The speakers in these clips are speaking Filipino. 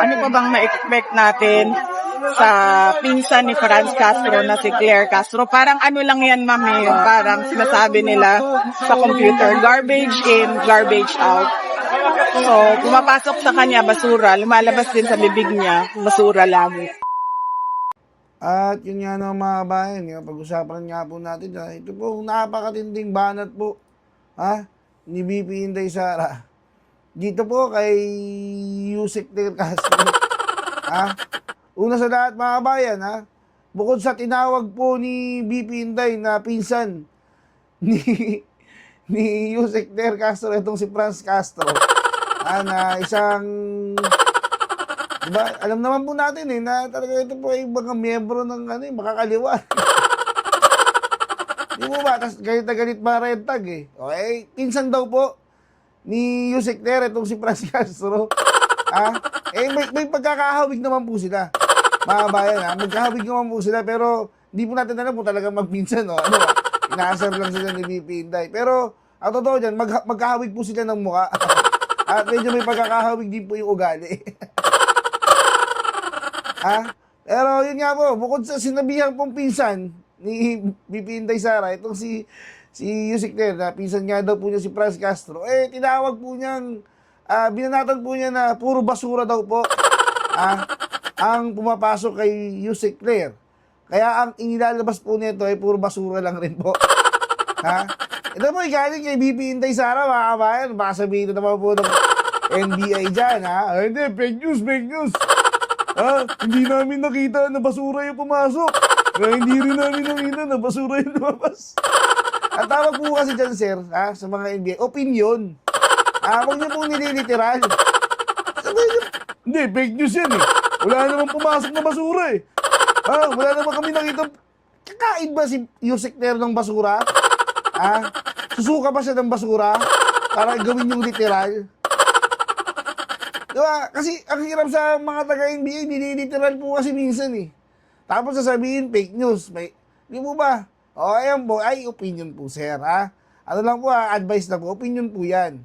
Ano pa bang na-expect natin sa pinsan ni Franz Castro na si Claire Castro? Parang ano lang yan, ma'am, eh. Parang sinasabi nila sa computer, garbage in, garbage out. So, pumapasok sa kanya, basura. Lumalabas din sa bibig niya, basura lagi. At yun nga naman mga bayan, yung pag-usapan nga po natin, ito po, napakatinding banat po, ni BP Inday Sara. Dito po kay Yusek Del Castro. Una sa lahat mga bayan, bukod sa tinawag po ni BP Inday na pinsan ni Yusek Del Castro, itong si Franz Castro, na isang, diba, alam naman po natin na talaga ito po ay mga miyembro ng makakaliwa. Di mo ba? Tapos galit na galit ba red tag Okay? Pinsan daw po ni Yusek Ter, itong si Franz Castro. May pagkakahawig naman po sila. Mga bayan, magkahawig naman po sila, pero hindi po natin alam kung talaga magpinsan, inaasar lang sila ni BP Inday. Pero, ang totoo dyan, magkahawig po sila ng mukha. At medyo may pagkakahawig din po yung ugali. Pero yun nga po, bukod sa sinabihan pong pinsan ni BP Inday Sara, itong si Yusek Ter, na pinsan nga daw po niya si Franz Castro, tinawag po niyang, binanatan po niya na puro basura daw po ang pumapasok kay Yusek Ter. Kaya ang inilalabas po nito ay puro basura lang rin po. Ito po galing kay BP Inday Sara, mga kabayan. Baka sabihin na naman po ng NBI dyan, Hindi, fake news, fake news. Hindi namin nakita na basura yung pumasok. Hindi rin namin nakita na basura yung lumabas. Ang tawag po kasi dyan, sir, sa mga NBI, opinion. Huwag niyo pong nililiteral. Sabi niyo, hindi, fake news yan Wala naman pumasok na basura Wala naman kami nakita. Kakain ba si Yusek Ter ng basura? Susuka ba siya ng basura para gawin yung literal? Diba? Kasi ang hirap sa mga taga-NBA, nililiteral po kasi minsan Tapos sasabihin, fake news. Di mo ba? Ayan po, ay opinion po, sir, Ano lang po, advice na po, opinion po yan.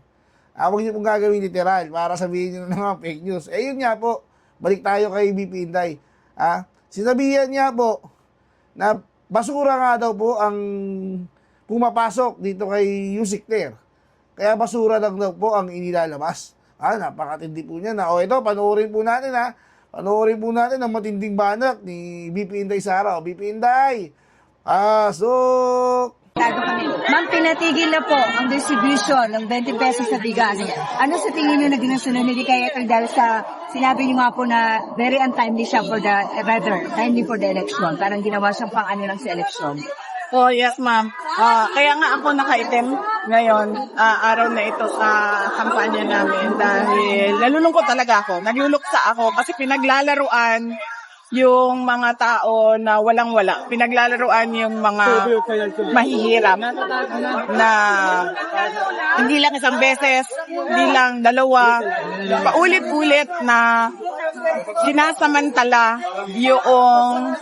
Huwag niyo pong gagawin literal para sabihin niyo na mga fake news. Yun nga po, balik tayo kay BP Inday. Sinabihan niya po na basura nga daw po ang pumapasok dito kay Yusek Ter. Kaya basura lang daw po ang inilalabas. Napakatindi po niya na. Ito, panoorin po natin Panoorin po natin ang matinding banak ni BP Inday Sara. BP Inday, pasok! Ma'am, pinatigil na po ang distribution ng 20 pesos sa bigas. Ano sa tingin niyo na ginasunod ni Kaya dahil sa sinabi niyo nga po na very untimely siya for the, rather, timely for the election. Parang ginawa siyang pang-ano lang sa election. Oh, yes, ma'am. Kaya nga ako nakaitim ngayon, araw na ito sa kampanya namin dahil nalulungkot talaga ako. Nagluluksa ako kasi pinaglalaruan yung mga tao na walang-wala. Pinaglalaruan yung mga mahihirap na hindi lang isang beses, hindi lang dalawa, paulit-ulit na sinasamantala yung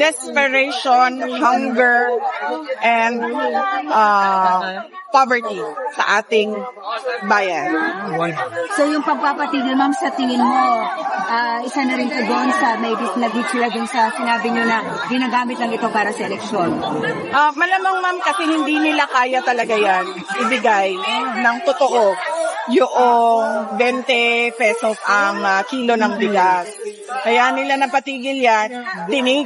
desperation, hunger, and poverty sa ating bayan. So yung pagpapatigil, ma'am, sa tingin mo, isa na rin ito doon sa may nag-hit sila doon sa sinabi nyo na ginagamit lang ito para sa eleksyon? Malamang, ma'am, kasi hindi nila kaya talaga yan ibigay ng totoo yung 20 pesos ang kilo ng bigas. Kaya nila napatigil yan.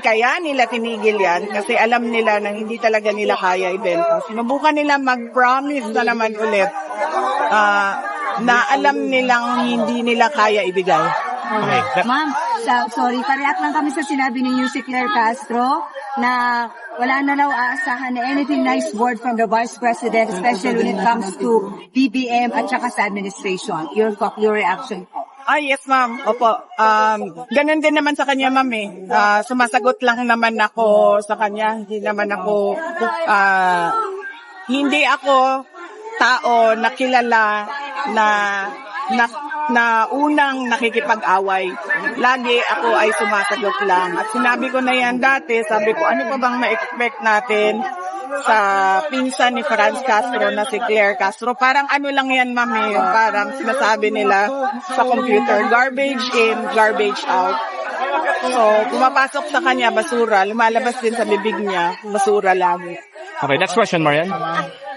Kaya nila tinigil yan kasi alam nila na hindi talaga nila kaya ibenta. Sinubukan nila mag-promise na naman ulit na alam nilang hindi nila kaya ibigay. Ma'am, sorry, parehat lang kami sa sinabi ni Yusek Claire Castro na wala na raw aasahan na anything nice word from the Vice President, especially when it comes to BBM at saka sa administration. Your reaction po. Yes, ma'am. Opo. Ganun din naman sa kanya, ma'am sumasagot lang naman ako sa kanya. Hindi ako tao na kilala na unang nakikipag-away. Lagi ako ay sumasagot lang. At sinabi ko na yan dati, sabi ko, ano pa bang na-expect natin sa pinsan ni Franz Castro na si Claire Castro. Parang ano lang yan, ma'am, parang sinasabi nila sa computer, garbage in, garbage out. So, pumapasok sa kanya, basura. Lumalabas din sa bibig niya, basura lagi. Okay, next question, Marian.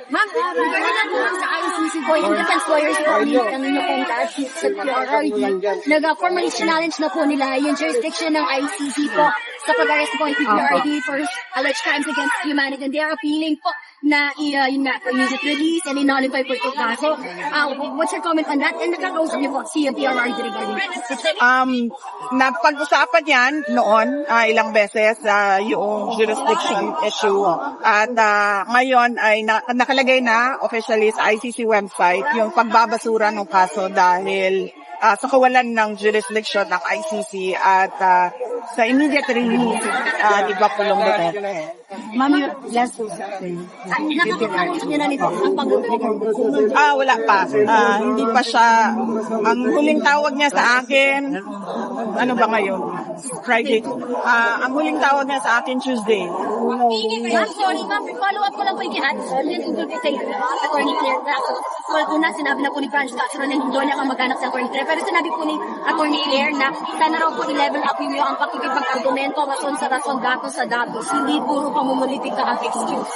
Ma'am, regarding lang sa ICC po, yung defense lawyers po, ano nyo pong dati sa PRRD, nag-formally challenge na po nila yung jurisdiction ng ICC po sa pag-arrest po ng PRRD for alleged crimes against humanity. And they are appealing po na immediate release and in-nullify po itong kaso. What's your comment on that? And nakakausap niyo po si PRRD regarding that? Napag-usapan yan noon, ilang beses, yung jurisdiction issue. At ngayon ay nakalagay na officially sa ICC website yung pagbabasura ng kaso dahil sa kawalan ng jurisdiction ng ICC at sa immediate release, di ba Pulong Duterte? Ma'am, yes. Nakakausap niyo na nito ang pag-usapan. Wala pa. Hindi pa siya. Ang huling tawag niya sa akin, ano ba ngayon? Friday. Ang huling tawag niya sa akin, Tuesday. Ma'am, sorry ma'am, follow up ko lang po yung kay Hudson. Yan tungkol po sa Attorney Claire Castro. Well, una, sinabi na po ni Franz Castro na hindi niya ka maghanap sa Attorney Claire. Pero sinabi po ni Attorney Claire na sana raw po i-level up yung ang pakikipag-argumento, rason sa rason, datos sa datos. Hindi puro pamumulitik ka ang excuse.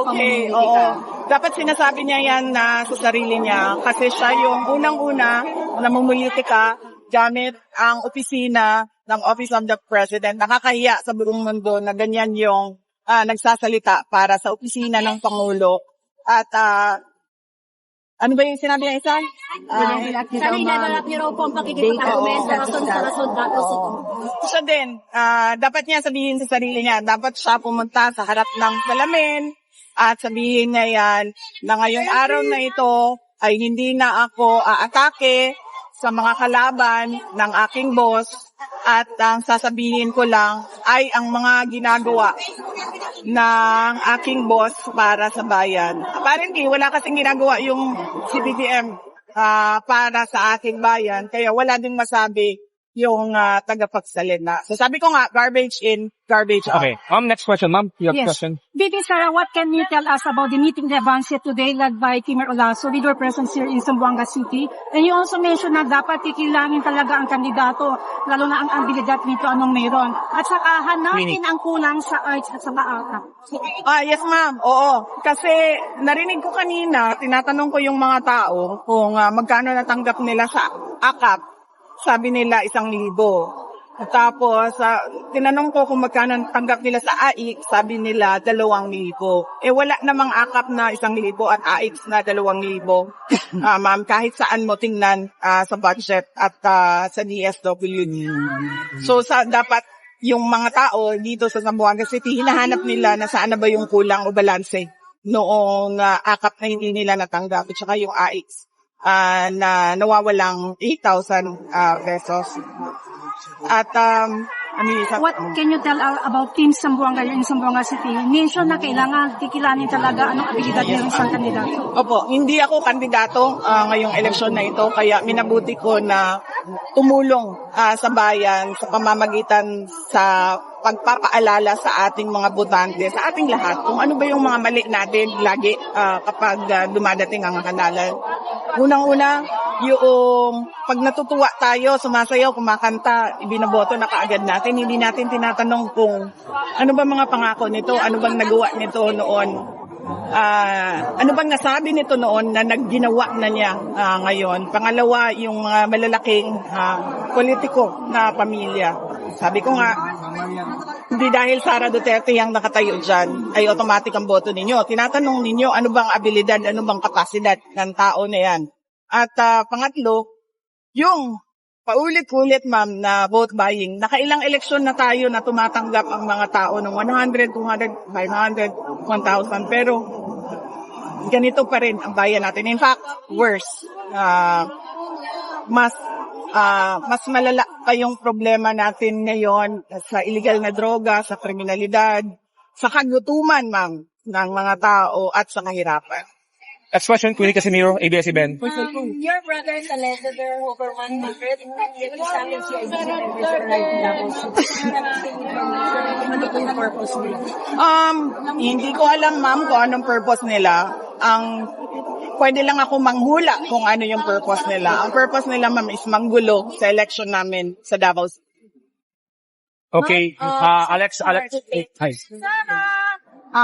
Okay. Oo. Dapat sinasabi niya yan na sa sarili niya kasi siya yung unang-una na mumulitika gamit ang opisina ng Office of the President. Nakakahiya sa buong mundo na ganyan yung nagsasalita para sa opisina ng Pangulo. At ano ba yung sinabi niya isa? Sana i-level up niyo raw po ang pakikipag-argumento, rason sa rason, datos sa datos. Siya din, dapat niya sabihin sa sarili niya, dapat siya pumunta sa harap ng salamin at sabihin niya yan na ngayong araw na ito ay hindi na ako aatake sa mga kalaban ng aking boss at ang sasabihin ko lang ay ang mga ginagawa ng aking boss para sa bayan. Apparently, wala kasing ginagawa yung CBBM para sa aking bayan, kaya wala ding masabi yung tagapagsalita. So sabi ko nga, garbage in, garbage out. Okay. Next question, ma'am. You have a question? VP Sara, what can you tell us about the meeting de Avance today led by Timur Olaso with your presence here in Zamboanga City? And you also mentioned na dapat kikilangin talaga ang kandidato, lalo na ang abilidad nito anong mayroon. At saka hanapin ang kulang sa arts at sa maaka. Yes ma'am, oo. Kasi narinig ko kanina, tinatanong ko yung mga tao kung magkano natanggap nila sa AKAP. Sabi nila 1,000. Tapos, tinanong ko kung magkano tanggap nila sa AIC, sabi nila 2,000. Wala namang akap na 1,000 at AIC na 2,000. Ma'am, kahit saan mo tingnan sa budget at sa DSWD. So, dapat yung mga tao dito sa Zamboanga City, hinahanap nila na saan na ba yung kulang o balanse noong akap na hindi nila natanggap at saka yung AIC. Na nawawalang 8,000 pesos. At what can you tell about Team Zamboanga in Zamboanga City? Mention na kailangan kikilanin talaga anong abilidad ng isang kandidato. Opo, hindi ako kandidato ngayong eleksyon na ito, kaya minabuti ko na tumulong sa bayan sa pamamagitan sa pagpapaalala sa ating mga botante, sa ating lahat, kung ano ba yung mga mali natin lagi kapag dumadating ang halalan. Unang-una, yung pag natutuwa tayo, sumasayaw, kumakanta, ibinoboto na kaagad natin. Hindi natin tinatanong kung ano ba mga pangako nito, ano bang nagawa nito noon. Ano bang nasabi nito noon na nagginawa na niya ngayon. Pangalawa, yung mga malalaking politiko na pamilya. Sabi ko nga, hindi dahil Sara Duterte yung nakatayo dyan, ay automatic ang boto ninyo. Tinatanong ninyo, ano bang abilidad, ano bang kapasidad ng tao na yan. At pangatlo, yung paulit-ulit ma'am na vote buying. Nakailang eleksyon na tayo na tumatanggap ang mga tao ng 100, 200, 500, 1,000. Pero ganito pa rin ang bayan natin. In fact, worse. Mas malala pa yung problema natin ngayon sa illegal na droga, sa kriminalidad, sa kagutuman ma'am ng mga tao at sa kahirapan. Next question, Queenie Casimiro, ABS-CBN. Your brother is alleged that there are over 100 examined CIDG members arrived in Davao City. Ano po yung purpose nila? Hindi ko alam, ma'am, kung anong purpose nila. Pwede lang ako manghula kung ano yung purpose nila. Ang purpose nila, ma'am, is manggulo sa election namin sa Davao City. Okay, Alex, hi.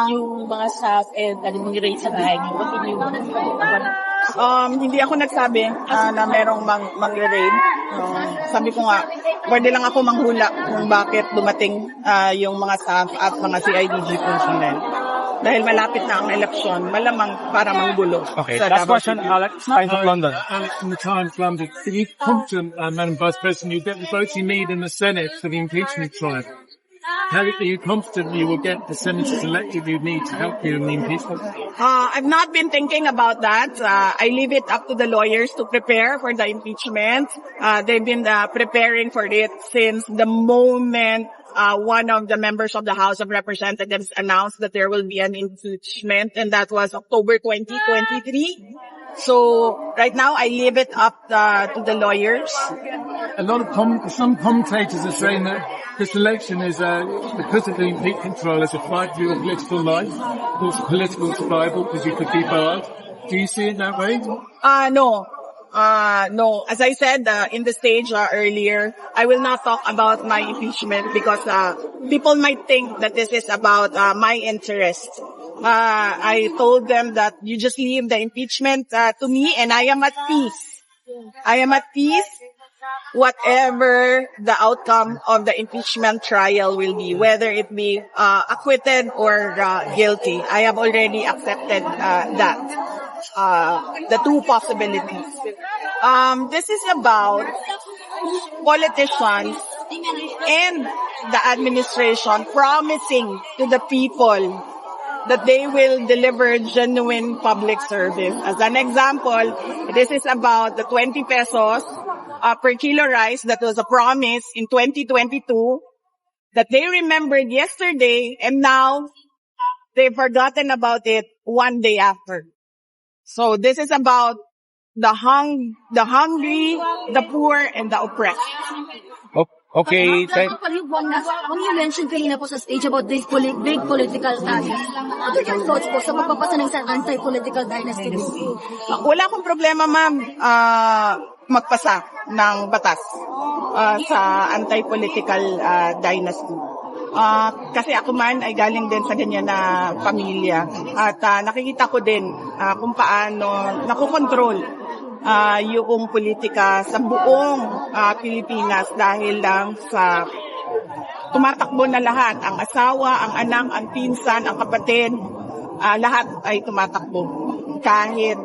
Yung mga staff and ano yung rate sa bahay niyo? Hindi ako nagsabi na merong mag-raid. Sabi ko nga, pwede lang ako manghula kung bakit dumating yung mga staff at mga CIDG personnel. Dahil malapit na ang eleksyon, malamang para manggulo. Okay, sa last Davao question, City. Alex, Times of London. Alex from the Times London. Are you confident, Madam Vice President, you get the votes you need in the Senate for the impeachment trial? Are you confident you will get the senators elected you need to help you in the impeachment? I've not been thinking about that. I leave it up to the lawyers to prepare for the impeachment. They've been preparing for it since the moment one of the members of the House of Representatives announced that there will be an impeachment, and that was October 2023. So right now, I leave it up to the lawyers. A lot of some commentators are saying that this election is, because of the impeachment trial, is a fight for your political life. It's political survival because you could be barred. Do you see it that way? No. No. As I said in the stage earlier, I will not talk about my impeachment because people might think that this is about my interest. I told them that you just leave the impeachment to me, and I am at peace. I am at peace whatever the outcome of the impeachment trial will be, whether it be acquitted or guilty. I have already accepted that. The two possibilities. This is about politicians and the administration promising to the people that they will deliver genuine public service. As an example, this is about the 20 pesos per kilo rice that was a promise in 2022 that they remembered yesterday, and now they've forgotten about it one day after. So this is about the hungry, the poor, and the oppressed. Okay, When you mentioned kanina po sa stage about this big political dynasty, what are your thoughts po sa pagpapasa ng isang anti-political dynasty? Wala akong problema, ma'am, magpasa ng batas sa anti-political dynasty. Kasi ako man ay galing din sa ganyan na pamilya. At nakikita ko din kung paano nakokontrol yung politika sa buong Pilipinas dahil lang sa tumatakbo na lahat. Ang asawa, ang anak, ang pinsan, ang kapatid, lahat ay tumatakbo. Kahit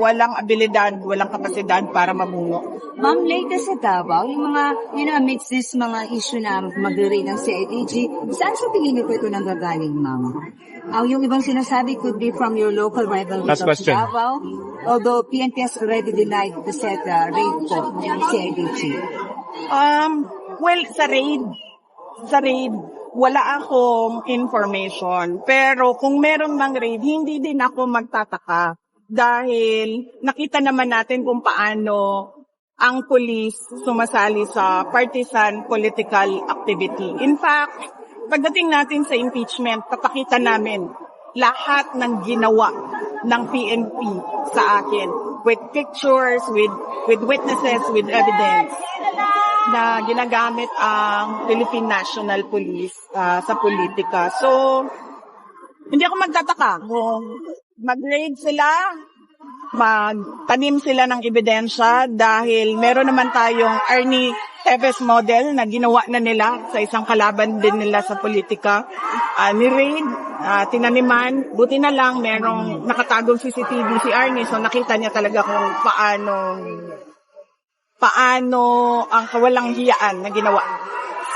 walang abilidad, walang kapasidad para mamuno. Ma'am, latest sa Davao, yung mga, amidst this mga issue na mag-raid ng CIDG, saan sa tingin niyo po ito nanggagaling, ma'am? Yung ibang sinasabi could be from your local rivalry Last of question. Davao, although PNP has already denied the said raid po ng CIDG. Well, sa raid, wala akong information. Pero kung meron mang raid, hindi din ako magtataka. Dahil nakita naman natin kung paano ang pulis sumasali sa partisan political activity. In fact, pagdating natin sa impeachment, papakita namin lahat ng ginawa ng PNP sa akin. With pictures, with witnesses, with evidence na ginagamit ang Philippine National Police sa politika. So, hindi ako magtataka kung mag-raid sila, magtanim sila ng ebidensya dahil meron naman tayong Arnie Teves model na ginawa na nila sa isang kalaban din nila sa politika. Ni-raid, tinaniman, buti na lang merong nakatagong CCTV si Arnie, so nakita niya talaga kung paano ang kawalang hiyaan na ginawa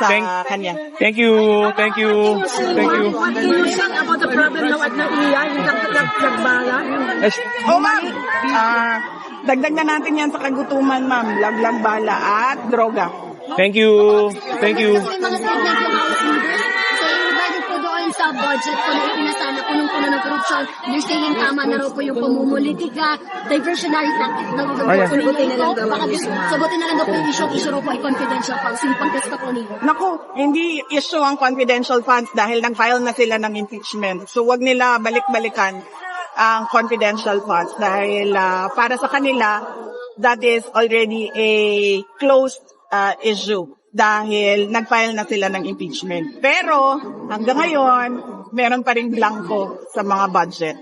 sa kanya. Thank you. About the problem now at NAIA, yung nagbala. Oh, ma'am. Dagdag na natin yan sa kagutuman, ma'am. Laglag bala at droga. Thank you. Kasi mga statement ng House leaders, so invited po doon doon sa budget po na ipinasana punong-puno ng korupsyon, they're saying tama na raw po yung pamumulitika, diversionary tactic na raw po nila. Baka sagutin na lang daw po yung issue raw po ay confidential funds. Yung pagkasta po nila. Naku, hindi issue ang confidential funds dahil nag-file na sila ng impeachment. So wag nila balik-balikan ang confidential funds dahil para sa kanila, that is already a closed issue dahil nag-file na sila ng impeachment. Pero hanggang ngayon, meron pa rin blanco sa mga budget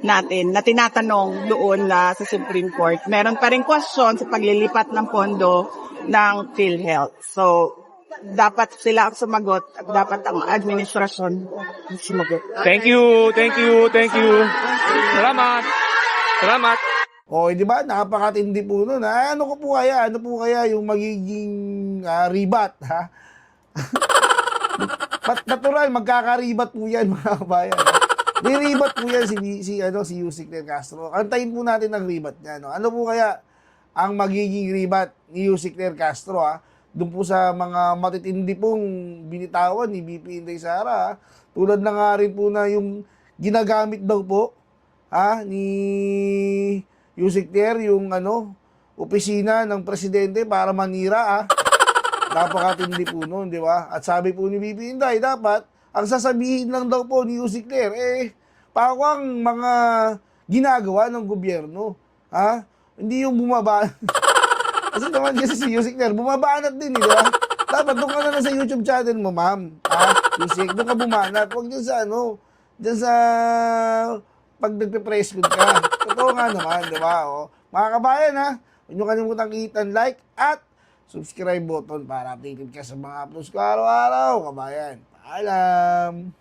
natin na tinatanong doon sa Supreme Court. Meron pa rin question sa paglilipat ng pondo ng PhilHealth. So, dapat sila ang sumagot at dapat ang administrasyon ang sumagot. Thank you. Salamat. O, di ba? Napakatindi po nun. Ano po kaya yung magiging ribat, ha? Natural, magkakaribat po yan, mga kabayan. May ribat po yan si Yusik Del Castro. Antayin po natin ang ribat niya. No? Ano po kaya ang magiging ribat ni Yusik Del Castro, ha? Doon po sa mga matitindi pong binitawan ni BP Inday Sara, ha? Tulad na nga rin po na yung ginagamit daw po, ni Yusik Ter, yung opisina ng presidente para manira, Napakatindi po nun, di ba? At sabi po ni BP Inday, dapat, ang sasabihin lang daw po ni Yusik Ter, pawang mga ginagawa ng gobyerno, Hindi yung bumaba. Kasi si Yusik Ter, bumabanat din, di ba? Dapat doon ka na sa YouTube channel mo, ma'am. Yusik, doon ka bumanat. Huwag dyan sa dyan sa pag nagpe-press good ka. Totoo nga naman, di ba? Mga kabayan, huwag nyo kalimutan i-hit and like at subscribe button para updated ka sa mga uploads ko araw-araw, kabayan. Paalam!